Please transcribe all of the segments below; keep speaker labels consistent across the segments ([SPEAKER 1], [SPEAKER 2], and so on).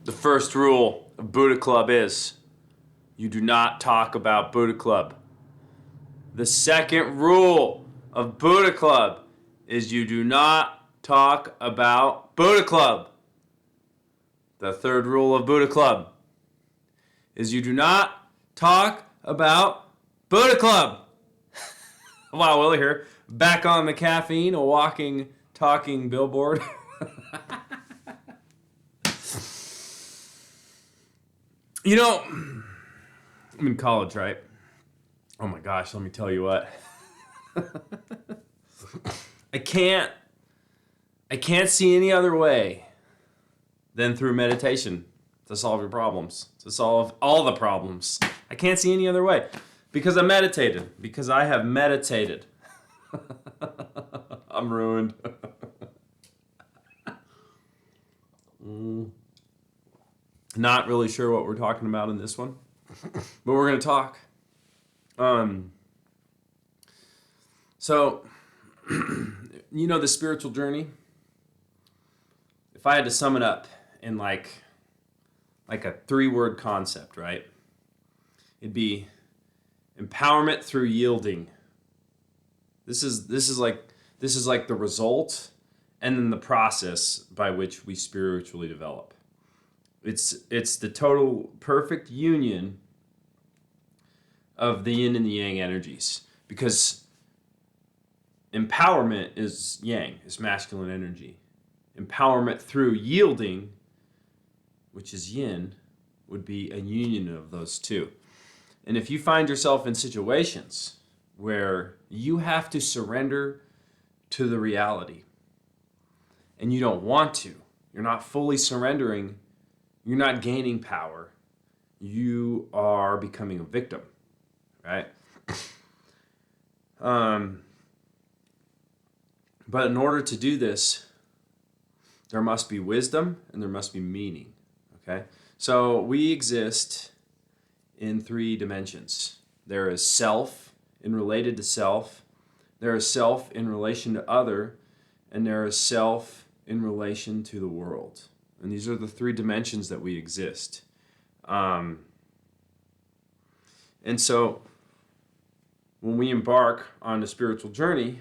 [SPEAKER 1] The first rule of Buddha Club is you do not talk about Buddha Club. The second rule of Buddha Club is you do not talk about Buddha Club. The third rule of Buddha Club is you do not talk about Buddha Club. Wow, Willie here, back on the caffeine, a walking, talking billboard. You know, I'm in college, right? Oh my gosh, let me tell you what. I can't see any other way than through meditation to solve your problems, to solve all the problems. I can't see any other way because I have meditated. I'm ruined. Not really sure what we're talking about in this one, but we're going to talk. So, the spiritual journey, if I had to sum it up in like a 3-word concept, right? It'd be empowerment through yielding. This is like the result and then the process by which we spiritually develop. It's the total perfect union of the yin and the yang energies, because empowerment is yang, is masculine energy. Empowerment through yielding, which is yin, would be a union of those two. And if you find yourself in situations where you have to surrender to the reality and you don't want to, you're not fully surrendering, you're not gaining power, you are becoming a victim, right? But in order to do this, there must be wisdom and there must be meaning, okay? So we exist in 3 dimensions. There is self in related to self, there is self in relation to other, and there is self in relation to the world. And these are the 3 dimensions that we exist. And so when we embark on a spiritual journey,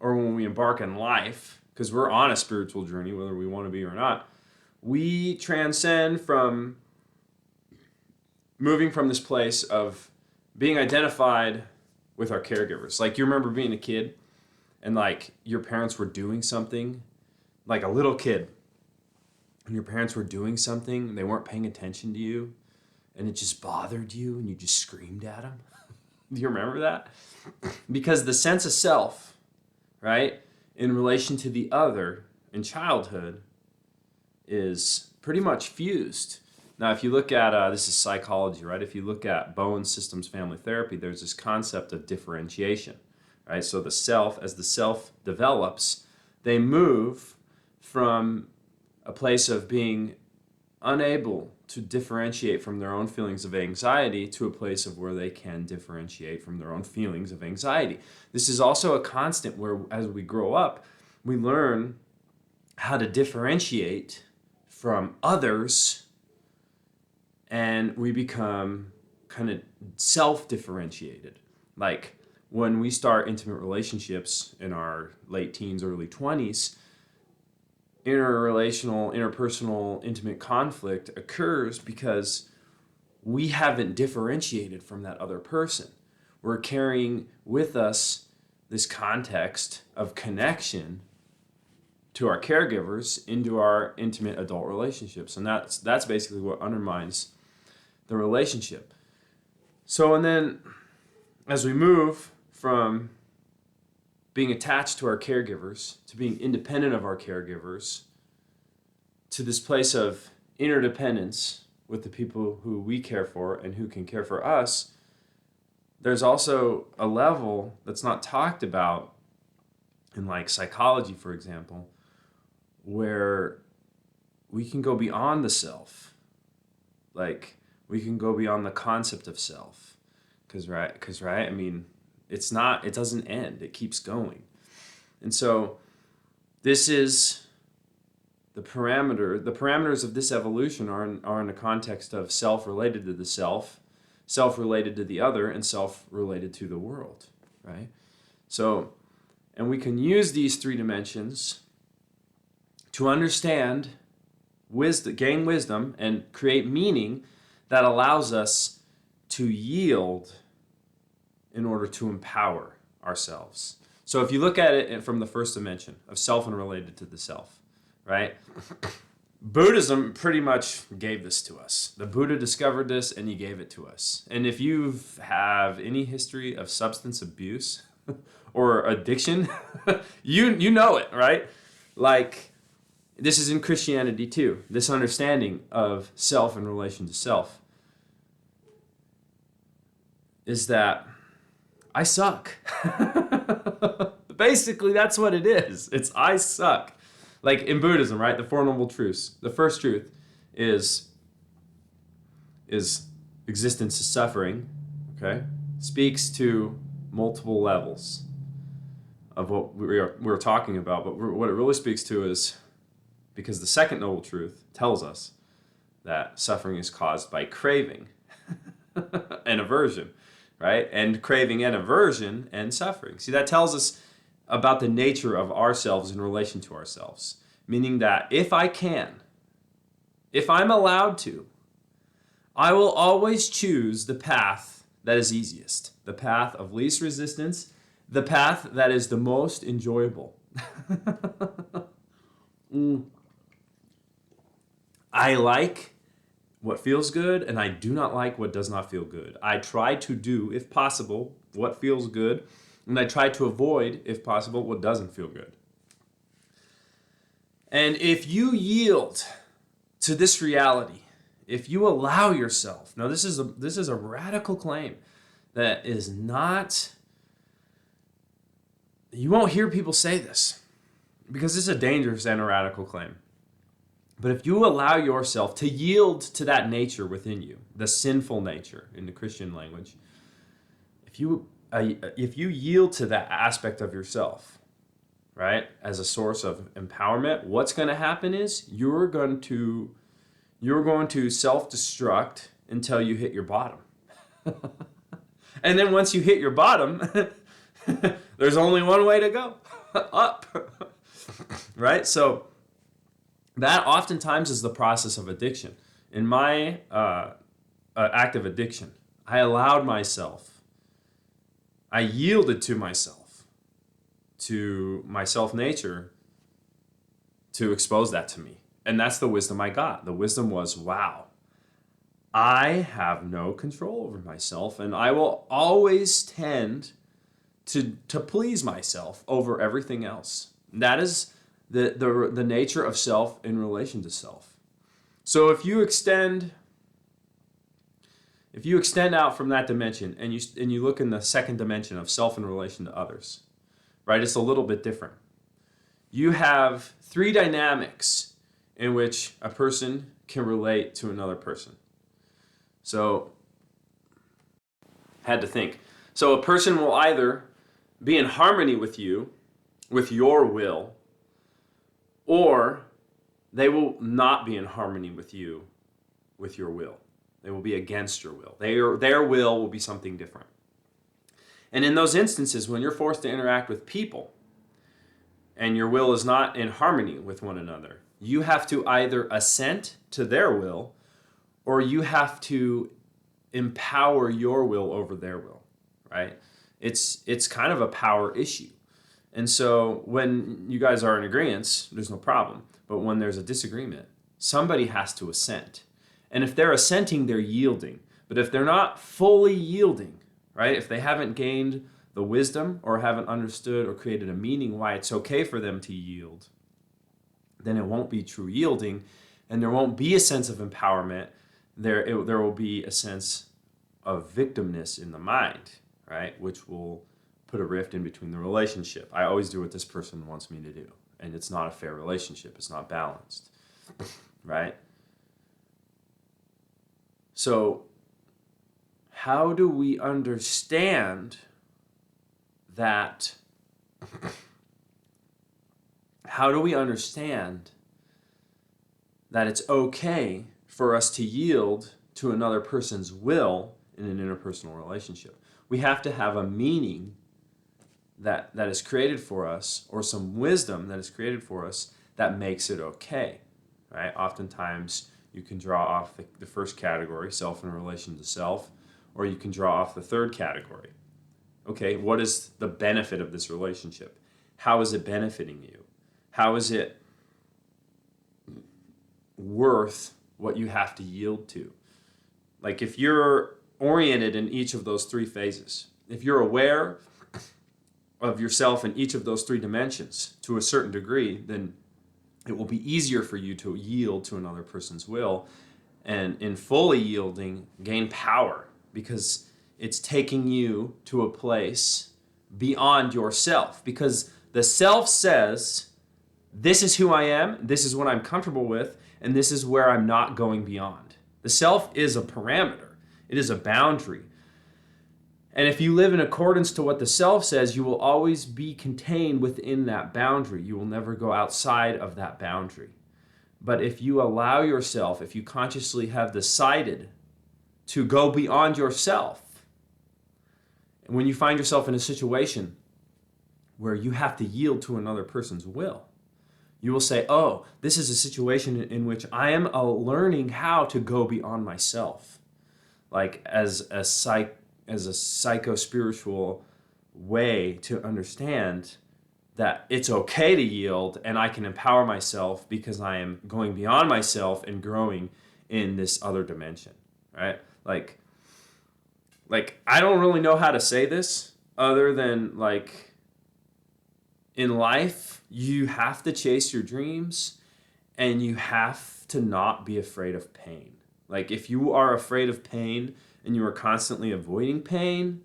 [SPEAKER 1] or when we embark in life, because we're on a spiritual journey, whether we want to be or not, we transcend from moving from this place of being identified with our caregivers. Like, you remember being a kid and like your parents were doing something, like a little kid, and your parents were doing something and they weren't paying attention to you and it just bothered you and you just screamed at them. Do you remember that? Because the sense of self, right, in relation to the other in childhood is pretty much fused. Now, if you look at, this is psychology, right? If you look at Bowen Systems Family Therapy, there's this concept of differentiation, right? So the self, as the self develops, they move from a place of being unable to differentiate from their own feelings of anxiety to a place of where they can differentiate from their own feelings of anxiety. This is also a constant where, as we grow up, we learn how to differentiate from others, and we become kind of self-differentiated. Like when we start intimate relationships in our late teens, early 20s, interpersonal, intimate conflict occurs because we haven't differentiated from that other person. We're carrying with us this context of connection to our caregivers into our intimate adult relationships. And that's basically what undermines the relationship. So, and then as we move from being attached to our caregivers, to being independent of our caregivers, to this place of interdependence with the people who we care for and who can care for us, there's also a level that's not talked about in like psychology, for example, where we can go beyond the self. Like, we can go beyond the concept of self. Because, right, I mean, it doesn't end, it keeps going. And so this is the parameters of this evolution are in the context of self related to the self related to the other, and self related to the world, right? So, and we can use these three dimensions to understand wisdom, gain wisdom, and create meaning that allows us to yield in order to empower ourselves. So if you look at it from the first dimension of self and related to the self, right? Buddhism pretty much gave this to us. The Buddha discovered this and he gave it to us. And if you have any history of substance abuse or addiction, you know it, right? Like, this is in Christianity too. This understanding of self in relation to self is that I suck. Basically, that's what it is. It's I suck. Like in Buddhism, right? The Four Noble Truths. The first truth is existence is suffering, okay? Speaks to multiple levels of what we're talking about, but what it really speaks to is because the second noble truth tells us that suffering is caused by craving and aversion, right? And craving and aversion and suffering. See, that tells us about the nature of ourselves in relation to ourselves. Meaning that if I'm allowed to, I will always choose the path that is easiest, the path of least resistance, the path that is the most enjoyable. I like what feels good, and I do not like what does not feel good. I try to do, if possible, what feels good, and I try to avoid, if possible, what doesn't feel good. And if you yield to this reality, if you allow yourself, now this is a radical claim that is not, you won't hear people say this because this is a dangerous and a radical claim. But if you allow yourself to yield to that nature within you, the sinful nature in the Christian language, if you yield to that aspect of yourself, right, as a source of empowerment, what's going to happen is you're going to self-destruct until you hit your bottom. And then once you hit your bottom, there's only one way to go, up, right? So that oftentimes is the process of addiction. In my act of addiction, I yielded to my self-nature to expose that to me. And that's the wisdom I got. The wisdom was, wow, I have no control over myself, and I will always tend to please myself over everything else. That is the nature of self in relation to self. So if you extend out from that dimension and you look in the second dimension of self in relation to others, right? It's a little bit different. You have three dynamics in which a person can relate to another person. So, had to think. So a person will either be in harmony with you, with your will, or they will not be in harmony with you, with your will. They will be against your will. Their will be something different. And in those instances, when you're forced to interact with people, and your will is not in harmony with one another, you have to either assent to their will, or you have to empower your will over their will, right? It's kind of a power issue. And so when you guys are in agreement, there's no problem. But when there's a disagreement, somebody has to assent. And if they're assenting, they're yielding. But if they're not fully yielding, right? If they haven't gained the wisdom or haven't understood or created a meaning why it's okay for them to yield, then it won't be true yielding, and there won't be a sense of empowerment. There will be a sense of victimness in the mind, right? Which will put a rift in between the relationship. I always do what this person wants me to do, and it's not a fair relationship. It's not balanced, right? So how do we understand that? How do we understand that it's okay for us to yield to another person's will in an interpersonal relationship. We have to have a meaning that is created for us, or some wisdom that is created for us that makes it okay, right? Oftentimes you can draw off the first category, self in relation to self, or you can draw off the third category. Okay, what is the benefit of this relationship? How is it benefiting you? How is it worth what you have to yield to? Like, if you're oriented in each of those three phases, if you're aware of yourself in each of those three dimensions to a certain degree, then it will be easier for you to yield to another person's will, and in fully yielding, gain power, because it's taking you to a place beyond yourself. Because the self says, this is who I am, this is what I'm comfortable with, and this is where I'm not going beyond. The self is a parameter. It is a boundary. And if you live in accordance to what the self says, you will always be contained within that boundary. You will never go outside of that boundary. But if you allow yourself, if you consciously have decided to go beyond yourself, and when you find yourself in a situation where you have to yield to another person's will, you will say, oh, this is a situation in which I am learning how to go beyond myself. Like, as a psycho-spiritual way to understand that it's okay to yield, and I can empower myself because I am going beyond myself and growing in this other dimension, right? Like I don't really know how to say this other than, like, in life, you have to chase your dreams, and you have to not be afraid of pain. Like, if you are afraid of pain and you are constantly avoiding pain,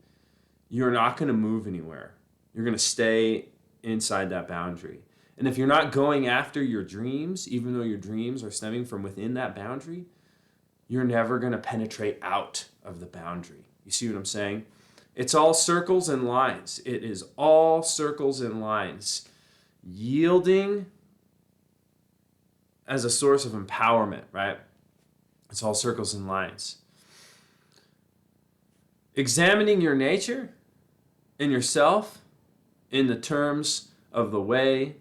[SPEAKER 1] you're not going to move anywhere. You're going to stay inside that boundary. And if you're not going after your dreams, even though your dreams are stemming from within that boundary, you're never going to penetrate out of the boundary. You see what I'm saying? It's all circles and lines. It is all circles and lines. Yielding as a source of empowerment, right? It's all circles and lines. Examining your nature and yourself in the terms of the way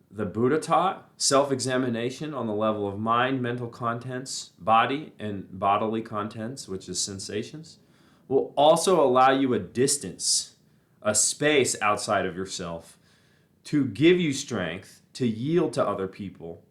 [SPEAKER 1] the Buddha taught, self-examination on the level of mind, mental contents, body, and bodily contents, which is sensations, will also allow you a distance, a space outside of yourself to give you strength to yield to other people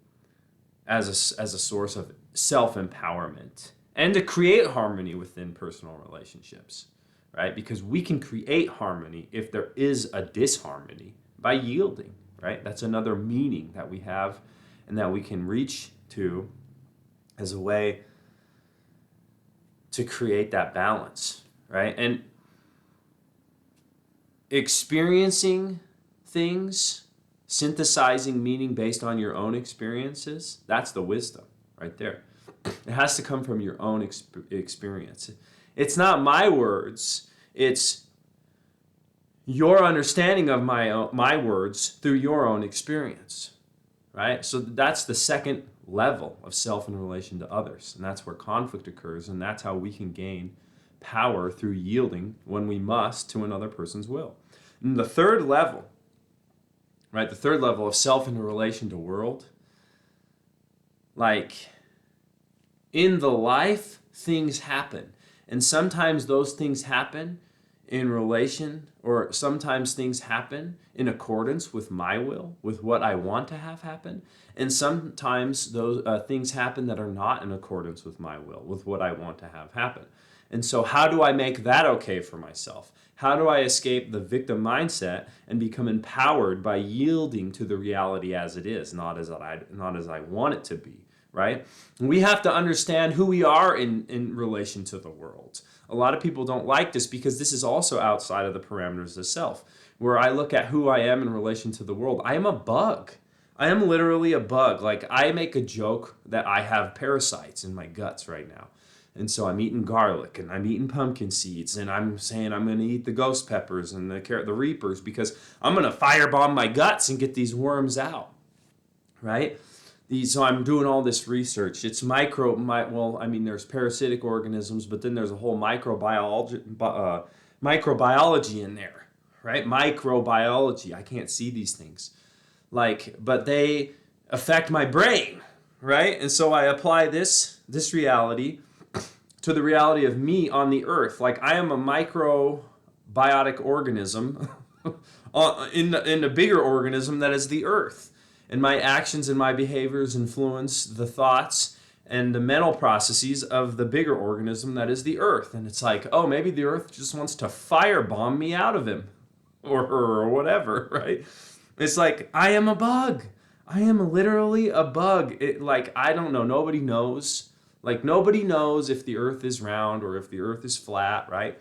[SPEAKER 1] as a source of self-empowerment, and to create harmony within personal relationships, right? Because we can create harmony if there is a disharmony by yielding, right? That's another meaning that we have and that we can reach to as a way to create that balance, right? And experiencing things, synthesizing meaning based on your own experiences, that's the wisdom right there. It has to come from your own experience. It's not my words, it's your understanding of my words through your own experience, right? So that's the second level of self in relation to others, and that's where conflict occurs, and that's how we can gain power through yielding when we must to another person's will. And the third level, right, the third level of self in relation to world, like, in the life, things happen. And sometimes those things happen in relation, or sometimes things happen in accordance with my will, with what I want to have happen. And sometimes those things happen that are not in accordance with my will, with what I want to have happen. And so how do I make that okay for myself? How do I escape the victim mindset and become empowered by yielding to the reality as it is, not as I want it to be? Right? We have to understand who we are in relation to the world. A lot of people don't like this because this is also outside of the parameters of self, where I look at who I am in relation to the world. I am a bug. I am literally a bug. Like, I make a joke that I have parasites in my guts right now. And so I'm eating garlic and I'm eating pumpkin seeds and I'm saying I'm going to eat the ghost peppers and the reapers because I'm going to firebomb my guts and get these worms out, right? So I'm doing all this research. It's there's parasitic organisms, but then there's a whole microbiology in there, right? Microbiology. I can't see these things, but they affect my brain, right? And so I apply this reality to the reality of me on the earth. Like, I am a microbiotic organism in a bigger organism that is the earth. And my actions and my behaviors influence the thoughts and the mental processes of the bigger organism that is the earth. And it's like, oh, maybe the earth just wants to firebomb me out of him or whatever, right? It's like, I am a bug. I am literally a bug. I don't know. Nobody knows. Like, nobody knows if the earth is round or if the earth is flat, right?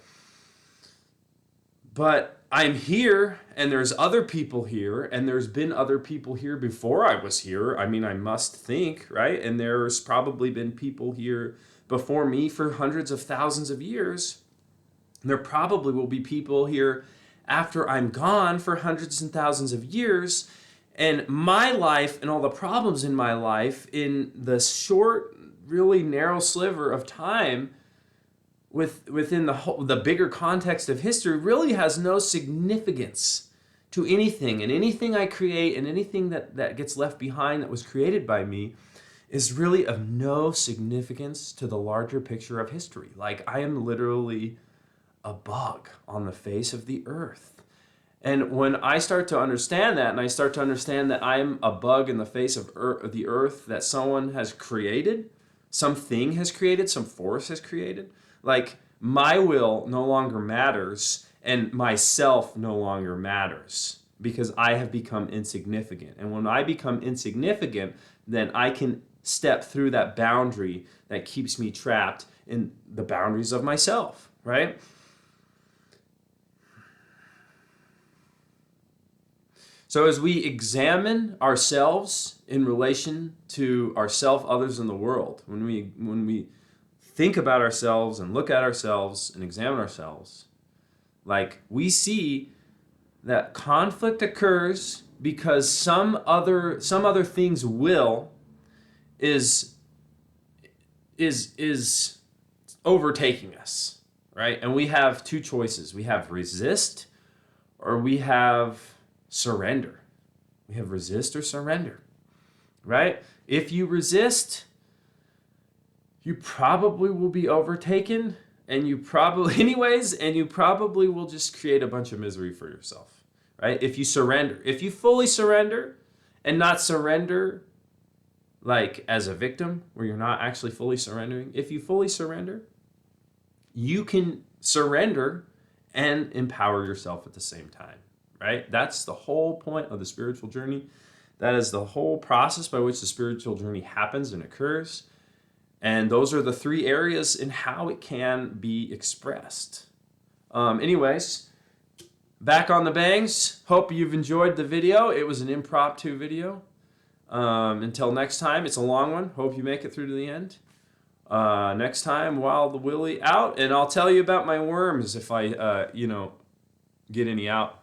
[SPEAKER 1] But I'm here, and there's other people here, and there's been other people here before I was here. I mean, I must think, right? And there's probably been people here before me for hundreds of thousands of years. And there probably will be people here after I'm gone for hundreds and thousands of years. And my life and all the problems in my life in the short, really narrow sliver of time within the bigger context of history really has no significance to anything. And anything I create and anything that gets left behind that was created by me is really of no significance to the larger picture of history. Like, I am literally a bug on the face of the earth. And when I start to understand that, and I start to understand that I'm a bug in the face of the earth that someone has created, something has created, some force has created, like, my will no longer matters and myself no longer matters because I have become insignificant. And when I become insignificant, then I can step through that boundary that keeps me trapped in the boundaries of myself, right? So as we examine ourselves in relation to ourself, others, in the world, when we think about ourselves and look at ourselves and examine ourselves, like, we see that conflict occurs because some other thing's will is overtaking us, right? And we have two choices. We have resist or we have surrender. We have resist or surrender, right? If you resist, you probably will be overtaken, and you probably will just create a bunch of misery for yourself, right? If you surrender, if you fully surrender and not surrender like as a victim where you're not actually fully surrendering, if you fully surrender, you can surrender and empower yourself at the same time, right? That's the whole point of the spiritual journey. That is the whole process by which the spiritual journey happens and occurs. And those are the three areas in how it can be expressed. Anyways, back on the bangs. Hope you've enjoyed the video. It was an impromptu video. Until next time, it's a long one. Hope you make it through to the end. Next time, Wild the Willie out. And I'll tell you about my worms if I, get any out.